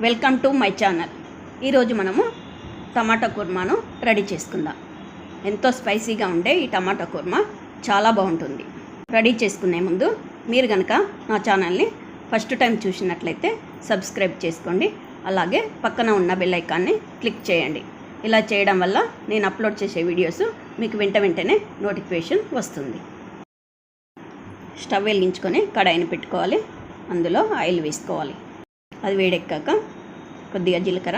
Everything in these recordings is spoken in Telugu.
Welcome to my channel. ఈరోజు మనము టమాటా కుర్మాను రెడీ చేసుకుందాం. ఎంతో స్పైసీగా ఉండే ఈ టమాటా కుర్మా చాలా బాగుంటుంది. రెడీ చేసుకునే ముందు మీరు కనుక నా ఛానల్ని ఫస్ట్ టైం చూసినట్లయితే సబ్స్క్రైబ్ చేసుకోండి. అలాగే పక్కన ఉన్న బెల్ ఐకాన్ని క్లిక్ చేయండి. ఇలా చేయడం వల్ల నేను అప్లోడ్ చేసే వీడియోస్ మీకు వెంటనే నోటిఫికేషన్ వస్తుంది. స్టవ్ వెలిగించుకొని కడాయిని పెట్టుకోవాలి. అందులో ఆయిల్ వేసుకోవాలి. అది వేడెక్కాక కొద్దిగా జీలకర్ర,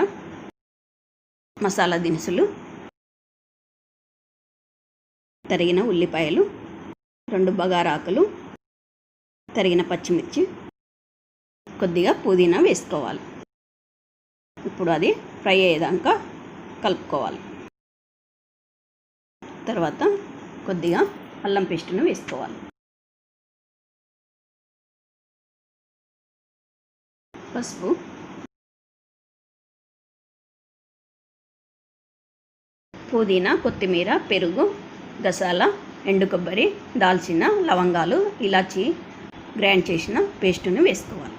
మసాలా దినుసులు, తరిగిన ఉల్లిపాయలు, 2 బగారాకులు, తరిగిన పచ్చిమిర్చి, కొద్దిగా పుదీనా వేసుకోవాలి. ఇప్పుడు అది ఫ్రై అయ్యేదాకా కలుపుకోవాలి. తర్వాత కొద్దిగా అల్లం పేస్టును వేసుకోవాలి. పసుపు, పుదీనా, కొత్తిమీర, పెరుగు, గసాల, ఎండు కొబ్బరి, దాల్చిన, లవంగాలు, ఇలాచి గ్రైండ్ చేసిన పేస్టును వేసుకోవాలి.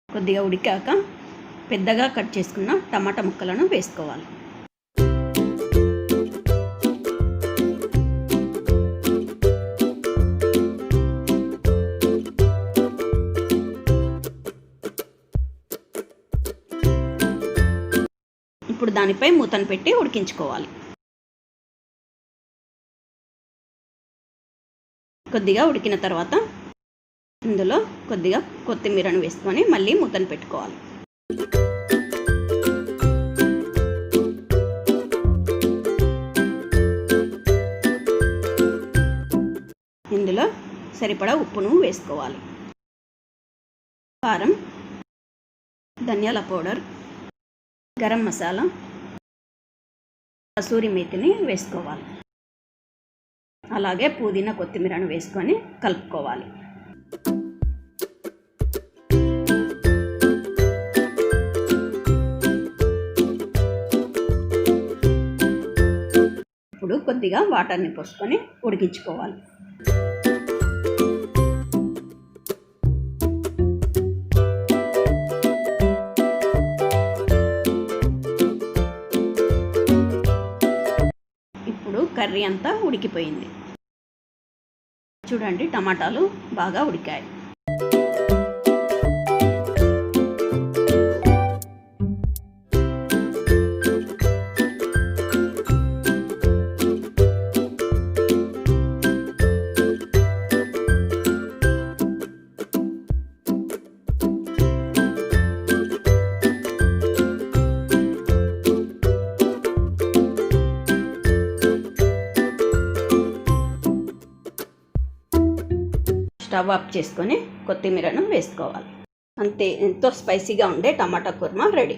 కొద్దిగా ఉడికాక పెద్దగా కట్ చేసుకున్న టమాటా ముక్కలను వేసుకోవాలి. ఇప్పుడు దానిపై మూతను పెట్టి ఉడికించుకోవాలి. కొద్దిగా ఉడికిన తర్వాత ఇందులో కొద్దిగా కొత్తిమీరను వేసుకొని మళ్ళీ మూతను పెట్టుకోవాలి. ఇందులో సరిపడా ఉప్పును వేసుకోవాలి. కారం, ధనియాల పౌడర్, గరం మసాలా, కసూరి మేతిని వేసుకోవాలి. అలాగే పుదీనా, కొత్తిమీరను వేసుకొని కలుపుకోవాలి. ఇప్పుడు కొద్దిగా వాటర్ని పోసుకొని ఉడికించుకోవాలి. కర్రీ అంతా ఉడికిపోయింది. చూడండి, టమాటాలు బాగా ఉడికాయి. స్టవ్ ఆఫ్ చేసుకొని కొత్తిమీరను వేసుకోవాలి. అంతే, ఎంతో స్పైసీగా ఉండే టమాటా కుర్మా రెడీ.